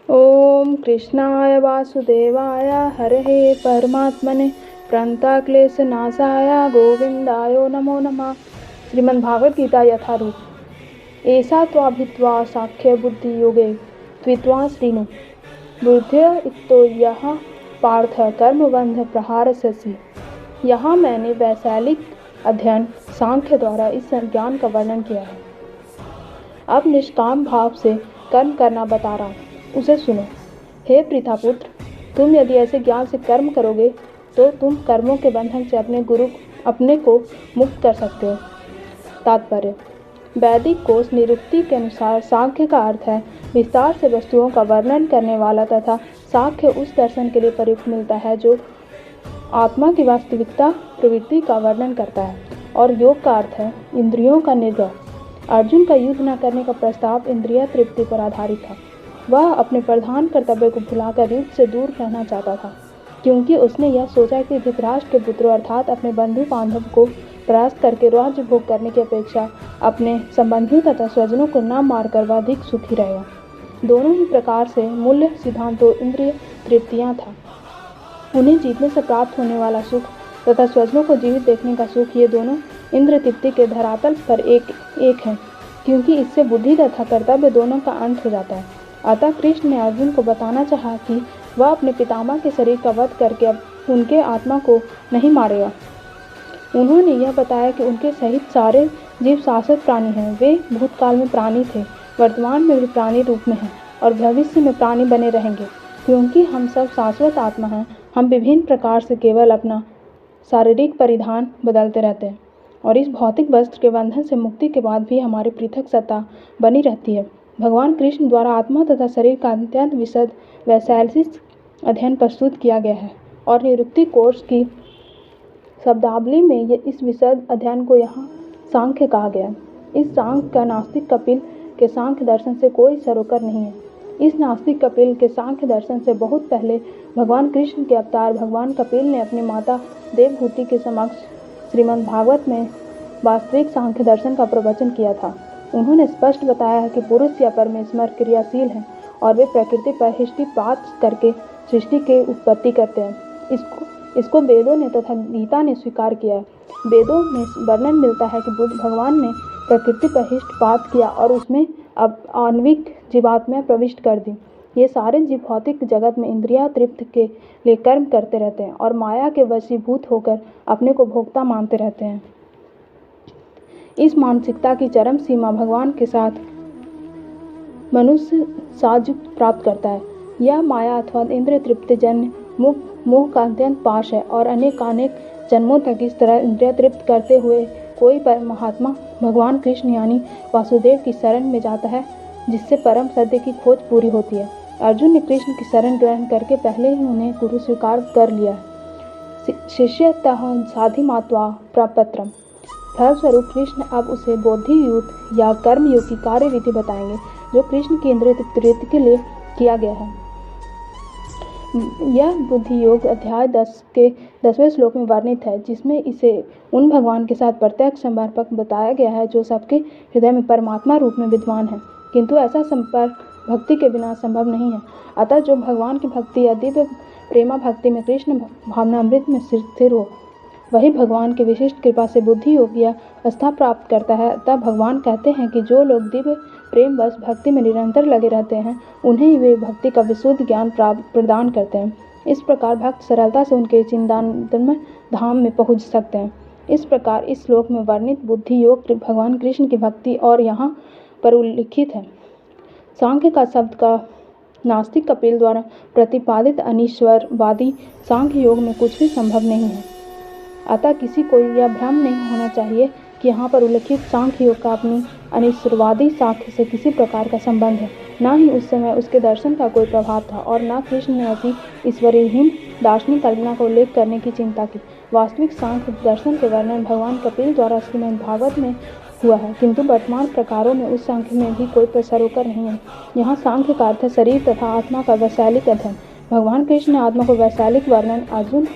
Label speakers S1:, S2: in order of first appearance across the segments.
S1: ओम कृष्णाय वासुदेवाय हरये परमात्मने प्रणताक्लेशनाशाय गोविंदाय नमो नमः। श्रीमद्भागवत गीता यथारूप। ऐसा त्वाभित्वा साख्य बुद्धि योगे त्वित्वा श्रीनु बुद्ध्य इत्तो यह पार्थ कर्मबंध प्रहार ससी। यहाँ मैंने वैशालिक अध्ययन सांख्य द्वारा इस ज्ञान का वर्णन किया है। अब निष्काम भाव से कर्म करना बता रहा हूँ, उसे सुनो। हे पृथापुत्र, तुम यदि ऐसे ज्ञान से कर्म करोगे तो तुम कर्मों के बंधन से अपने को मुक्त कर सकते हो। तात्पर्य: वैदिक कोश निरुक्ति के अनुसार सांख्य का अर्थ है विस्तार से वस्तुओं का वर्णन करने वाला, तथा सांख्य उस दर्शन के लिए प्रयुक्त मिलता है जो आत्मा की वास्तविकता प्रवृत्ति का वर्णन करता है। और योग का अर्थ है इंद्रियों का निग्रह। अर्जुन का युद्ध न करने का प्रस्ताव इंद्रिय तृप्ति पर आधारित था। वह अपने प्रधान कर्तव्य को भुलाकर युद्ध से दूर रहना चाहता था, क्योंकि उसने यह सोचा कि धृतराष्ट्र के पुत्रों अर्थात अपने बंधु बांधव को परास्त करके राज्य भोग करने की अपेक्षा अपने संबंधियों तथा स्वजनों को न मारकर वह अधिक सुखी रहेगा। दोनों ही प्रकार से मूल्य सिद्धांतों इंद्रिय तृप्तियाँ था। उन्हें जीतने से प्राप्त होने वाला सुख तथा स्वजनों को जीवित देखने का सुख, ये दोनों इंद्र तृप्ति के धरातल पर एक है, क्योंकि इससे बुद्धि तथा कर्तव्य दोनों का अंत हो जाता है। अतः कृष्ण ने अर्जुन को बताना चाहा कि वह अपने पितामह के शरीर का वध करके उनके आत्मा को नहीं मारेगा। उन्होंने यह बताया कि उनके सहित सारे जीव शाश्वत प्राणी हैं। वे भूतकाल में प्राणी थे, वर्तमान में भी प्राणी रूप में हैं और भविष्य में प्राणी बने रहेंगे, क्योंकि हम सब शाश्वत आत्मा हैं। हम विभिन्न प्रकार से केवल अपना शारीरिक परिधान बदलते रहते हैं और इस भौतिक वस्त्र के बंधन से मुक्ति के बाद भी हमारी पृथक सत्ता बनी रहती है। भगवान कृष्ण द्वारा आत्मा तथा शरीर का अत्यंत विशद वैशेषिक अध्ययन प्रस्तुत किया गया है और निरुक्ति कोश की शब्दावली में इस विशद अध्ययन को यहाँ सांख्य कहा गया है। इस सांख्य का नास्तिक कपिल के सांख्य दर्शन से कोई सरोकर नहीं है। इस नास्तिक कपिल के सांख्य दर्शन से बहुत पहले भगवान कृष्ण के अवतार भगवान कपिल ने अपनी माता देवहूति के समक्ष श्रीमद्भागवत में वास्तविक सांख्य दर्शन का प्रवचन किया था। उन्होंने स्पष्ट बताया है कि पुरुष या परमेश्वर क्रियाशील हैं और वे प्रकृति पर हिष्टिपात करके सृष्टि की उत्पत्ति करते हैं। इसको वेदों ने तथा गीता ने स्वीकार किया है। वेदों में वर्णन मिलता है कि भगवान ने प्रकृति पर हिष्टपात किया और उसमें अब आणविक जीवात्मा प्रविष्ट कर दी। ये सारे जीव भौतिक जगत में इंद्रिया तृप्त के लिए कर्म करते रहते हैं और माया के वशीभूत होकर अपने को भोक्ता मानते रहते हैं। इस मानसिकता की चरम सीमा भगवान के साथ मनुष्य साजुक्त प्राप्त करता है। यह माया अथवा इंद्रिय तृप्ति जन्य मोह का अत्यंत पाश है और अनेकानेक जन्मों तक इस तरह इंद्रिय तृप्त करते हुए कोई महात्मा भगवान कृष्ण यानी वासुदेव की शरण में जाता है, जिससे परम सत्य की खोज पूरी होती है। अर्जुन ने कृष्ण की शरण ग्रहण करके पहले ही उन्हें गुरु स्वीकार कर लिया है। शिष्यतः साधिमात्वा प्रपत्रम। फलस्वरूप कृष्ण अब उसे बोधि युग या कर्म युग की कार्य विधि बताएंगे, जो कृष्ण की इंद्रिय तृप्ति के लिए किया गया है। यह बुद्धि योग अध्याय 10 के 10वें श्लोक में वर्णित है, जिसमें इसे उन भगवान के साथ प्रत्यक्ष संपर्क बताया गया है जो सबके हृदय में परमात्मा रूप में विद्वान है, किंतु ऐसा संपर्क भक्ति के बिना संभव नहीं है। अतः जो भगवान की भक्ति या दिव्य प्रेमा भक्ति में कृष्ण भावनामृत में स्थिर हो, वही भगवान की विशिष्ट कृपा से बुद्धि योग या आस्था प्राप्त करता है। अतः भगवान कहते हैं कि जो लोग दिव्य प्रेम बस भक्ति में निरंतर लगे रहते हैं, उन्हें ही वे भक्ति का विशुद्ध ज्ञान प्रदान करते हैं। इस प्रकार भक्त सरलता से उनके चिंतन धाम में पहुंच सकते हैं। इस प्रकार इस श्लोक में वर्णित बुद्धि योग भगवान कृष्ण की भक्ति और यहाँ पर उल्लिखित है। सांख्य का शब्द का नास्तिक कपिल द्वारा प्रतिपादित अनीश्वरवादी सांख्य योग में कुछ भी संभव नहीं है। अतः किसी को यह भ्रम नहीं होना चाहिए कि यहाँ पर उल्लिखित सांख्य योग का अपनी अनिश्वरवादी सांख्य से किसी प्रकार का संबंध है। न ही उस समय उसके दर्शन का कोई प्रभाव था और न कृष्ण ने ऐसी ईश्वरहीन दार्शनिक कल्पना का उल्लेख करने की चिंता की। वास्तविक सांख्य दर्शन के वर्णन भगवान कपिल द्वारा श्रीमद्भागवत में हुआ है, किंतु वर्तमान प्रकारों में उस सांख्य में भी कोई सरोकर नहीं है। यहाँ सांख्य का अर्थ है शरीर तथा आत्मा का वैशालिक अध्ययन। भगवान कृष्ण ने आत्मा को वैशालिक वर्णन अर्जुन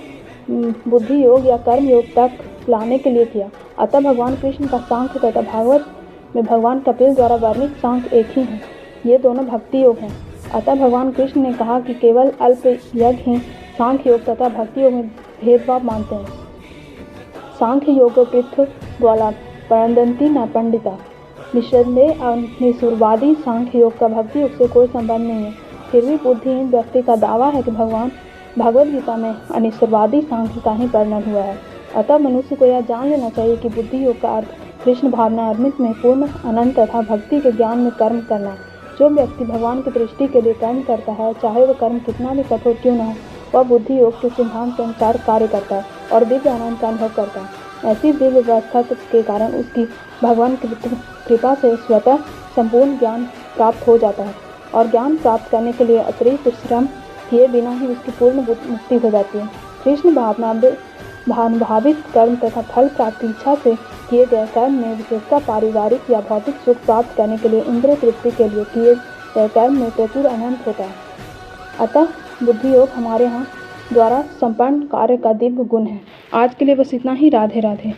S1: बुद्धि योग या कर्म योग तक लाने के लिए किया। अतः भगवान कृष्ण का सांख्य तथा भागवत में भगवान कपिल द्वारा वर्णित सांख्य एक ही है। ये दोनों भक्ति योग हैं। अतः भगवान कृष्ण ने कहा कि केवल अल्प यज्ञ ही सांख्य योग तथा भक्ति योग में भेदभाव मानते हैं। सांख्य योग पृथ्वी द्वारा परंदंती न पंडिता। निस्संदेह निसुरवादी सांख्य योग का भक्ति योग से कोई संबंध नहीं है। फिर भी बुद्धिहीन व्यक्ति का दावा है कि भगवान भगवद गीता में अनिश्वरवादी सांख्य का ही वर्णन हुआ है। अतः मनुष्य को यह जान लेना चाहिए कि बुद्धि योग का अर्थ कृष्ण भावना अमृत में पूर्ण अनंत तथा भक्ति के ज्ञान में कर्म करना। जो व्यक्ति भगवान की दृष्टि के लिए कर्म करता है, चाहे वह कर्म कितना भी कठोर क्यों न हो, वह बुद्धि योग के सिद्धांत के अनुसार कार्य करता है और दिव्य आनंद का अनुभव करता है। ऐसी दिव्य व्यवस्था के कारण उसकी भगवान की कृपा से स्वतः संपूर्ण ज्ञान प्राप्त हो जाता है और ज्ञान प्राप्त करने के लिए अतिरिक्त श्रम किए बिना ही उसकी पूर्ण मुक्ति हो जाती है। कृष्ण भावनाभावित कर्म तथा फल प्राप्ति इच्छा से किए गए कर्म में विशेषतः पारिवारिक या भौतिक सुख प्राप्त करने के लिए इंद्रिय तृप्ति के लिए किए गए कर्म में प्रचुर अनंत होता है। अतः बुद्धि योग हमारे यहाँ द्वारा संपन्न कार्य का दिव्य गुण है। आज के लिए बस इतना ही। राधे राधे।